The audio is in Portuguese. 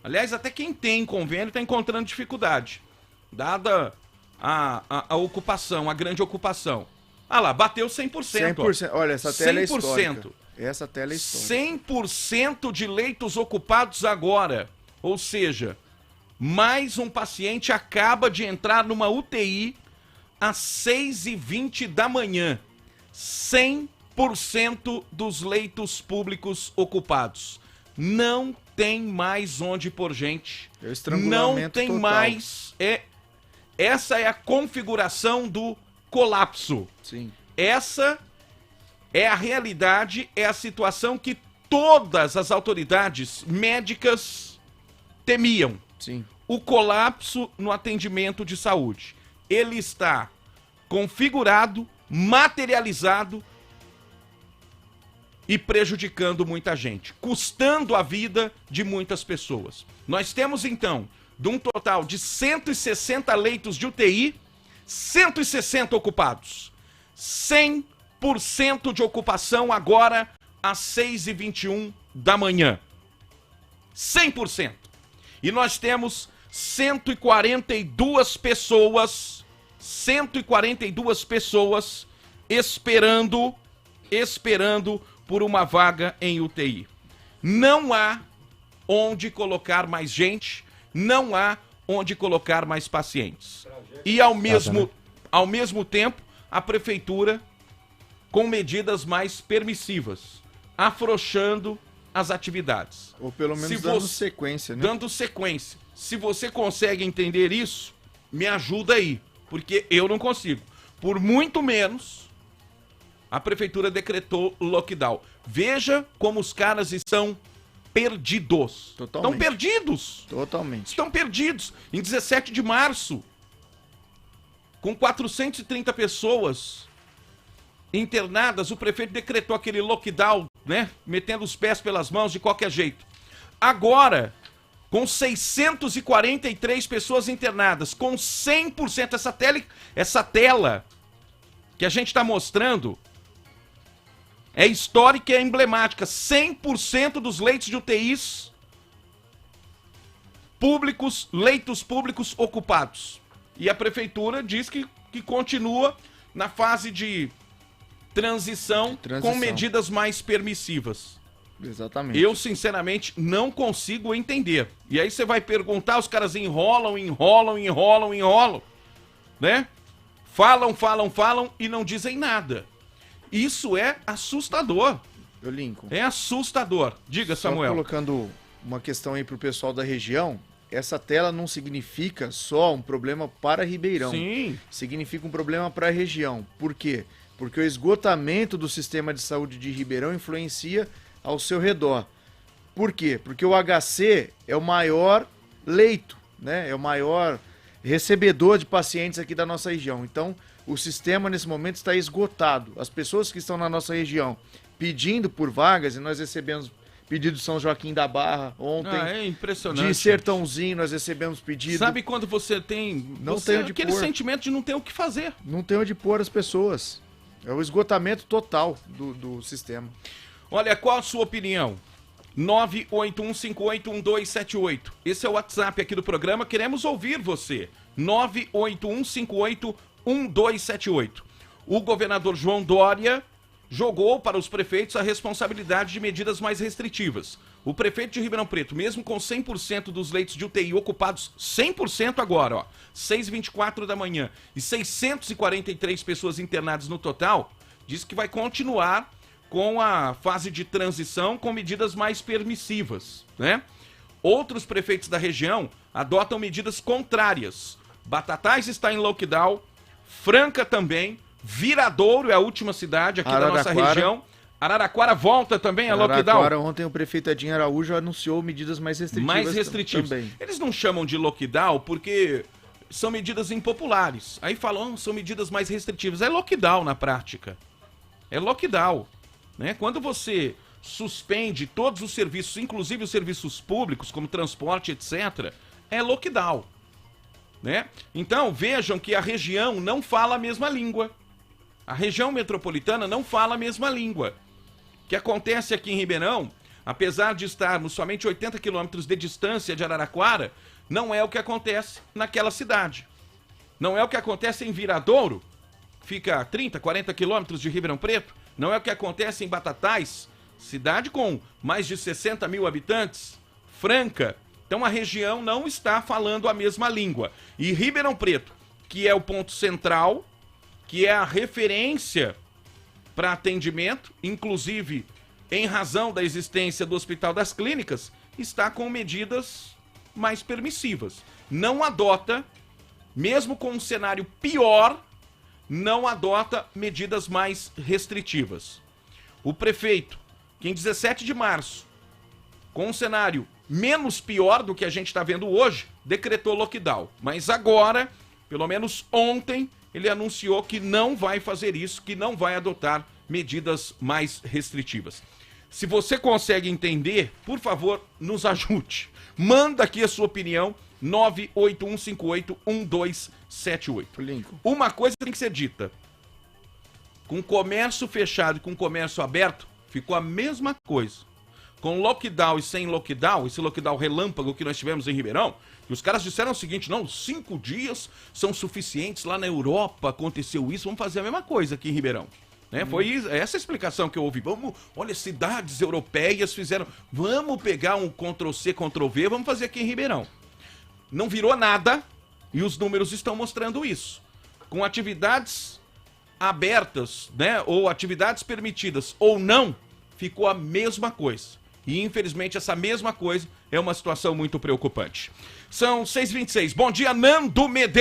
Aliás, até quem tem convênio está encontrando dificuldade, dada a ocupação, a grande ocupação. Ah lá, bateu 100%. 100%. Olha, essa tela 100%. é histórica. Essa tela é histórica. 100% de leitos ocupados agora. Ou seja, mais um paciente acaba de entrar numa UTI às 6h20 da manhã. 100% dos leitos públicos ocupados. Não tem mais onde pôr gente. É o estrangulamento não tem total. mais. Essa é a configuração do colapso. Sim. Essa é a realidade, é a situação que todas as autoridades médicas temiam. Sim. O colapso no atendimento de saúde. Ele está configurado, materializado e prejudicando muita gente, custando a vida de muitas pessoas. Nós temos, então, de um total de 160 leitos de UTI, 160 ocupados. 100% de ocupação agora às 6h21 da manhã. 100%. E nós temos 142 pessoas esperando por uma vaga em UTI. Não há onde colocar mais gente, não há onde colocar mais pacientes. E ao mesmo tempo, a prefeitura com medidas mais permissivas, afrouxando as atividades. Ou pelo menos dando sequência, né? Dando sequência. Se você consegue entender isso, me ajuda aí, porque eu não consigo. Por muito menos, a prefeitura decretou lockdown. Veja como os caras estão perdidos. Totalmente. Estão perdidos. Totalmente. Estão perdidos. Em 17 de março, com 430 pessoas internadas, o prefeito decretou aquele lockdown, né? Metendo os pés pelas mãos de qualquer jeito. Agora, com 643 pessoas internadas, com 100%, essa tela que a gente está mostrando é histórica e é emblemática. 100% dos leitos de UTIs públicos, leitos públicos ocupados. E a prefeitura diz que continua na fase de transição com medidas mais permissivas. Exatamente. Eu, sinceramente, não consigo entender. E aí você vai perguntar, os caras enrolam, né? Falam e não dizem nada. Isso é assustador. Lincoln. É assustador. Diga, Samuel. Só colocando uma questão aí pro pessoal da região, essa tela não significa só um problema para Ribeirão. Sim. Significa um problema para a região. Por quê? Porque o esgotamento do sistema de saúde de Ribeirão influencia ao seu redor. Por quê? Porque o HC é o maior leito, né? É o maior recebedor de pacientes aqui da nossa região. Então, o sistema nesse momento está esgotado. As pessoas que estão na nossa região pedindo por vagas, e nós recebemos pedido de São Joaquim da Barra ontem. É impressionante. De Sertãozinho nós recebemos pedido. Sabe quando você tem aquele sentimento de não ter o que fazer? Não tem onde pôr as pessoas. É o esgotamento total do sistema. Olha, qual a sua opinião? 981581278. Esse é o WhatsApp aqui do programa. Queremos ouvir você. 981581278. O governador João Dória jogou para os prefeitos a responsabilidade de medidas mais restritivas. O prefeito de Ribeirão Preto, mesmo com 100% dos leitos de UTI ocupados, 100% agora, ó, 6h24 da manhã, e 643 pessoas internadas no total, diz que vai continuar com a fase de transição com medidas mais permissivas, né? Outros prefeitos da região adotam medidas contrárias. Batatais está em lockdown, Franca também, Viradouro é a última cidade aqui da nossa região. Araraquara volta também a lockdown. Araraquara, ontem o prefeito Edinho Araújo anunciou medidas mais restritivas. Mais restritivas. Também. Eles não chamam de lockdown porque são medidas impopulares. Aí falam, são medidas mais restritivas. É lockdown na prática. É lockdown. Né? Quando você suspende todos os serviços, inclusive os serviços públicos, como transporte, etc., é lockdown. Né? Então, vejam que a região não fala a mesma língua. A região metropolitana não fala a mesma língua. O que acontece aqui em Ribeirão, apesar de estarmos somente 80 quilômetros de distância de Araraquara, não é o que acontece naquela cidade. Não é o que acontece em Viradouro, fica a 30, 40 quilômetros de Ribeirão Preto. Não é o que acontece em Batatais, cidade com mais de 60 mil habitantes, Franca. Então a região não está falando a mesma língua. E Ribeirão Preto, que é o ponto central, que é a referência para atendimento, inclusive em razão da existência do Hospital das Clínicas, está com medidas mais permissivas. Não adota, mesmo com um cenário pior, não adota medidas mais restritivas. O prefeito, que em 17 de março, com um cenário menos pior do que a gente está vendo hoje, decretou lockdown. Mas agora, pelo menos ontem, ele anunciou que não vai fazer isso, que não vai adotar medidas mais restritivas. Se você consegue entender, por favor, nos ajude. Manda aqui a sua opinião, 981581278. Uma coisa tem que ser dita. Com comércio fechado e com comércio aberto, ficou a mesma coisa. Com lockdown e sem lockdown, esse lockdown relâmpago que nós tivemos em Ribeirão, que os caras disseram o seguinte, não, 5 dias são suficientes, lá na Europa aconteceu isso, vamos fazer a mesma coisa aqui em Ribeirão. Né? Foi essa a explicação que eu ouvi. Olha, cidades europeias fizeram, vamos pegar um Ctrl-C, Ctrl-V, vamos fazer aqui em Ribeirão. Não virou nada e os números estão mostrando isso. Com atividades abertas, né, ou atividades permitidas ou não, ficou a mesma coisa. E infelizmente essa mesma coisa é uma situação muito preocupante. São 6h26. Bom dia, Nando Medeiros.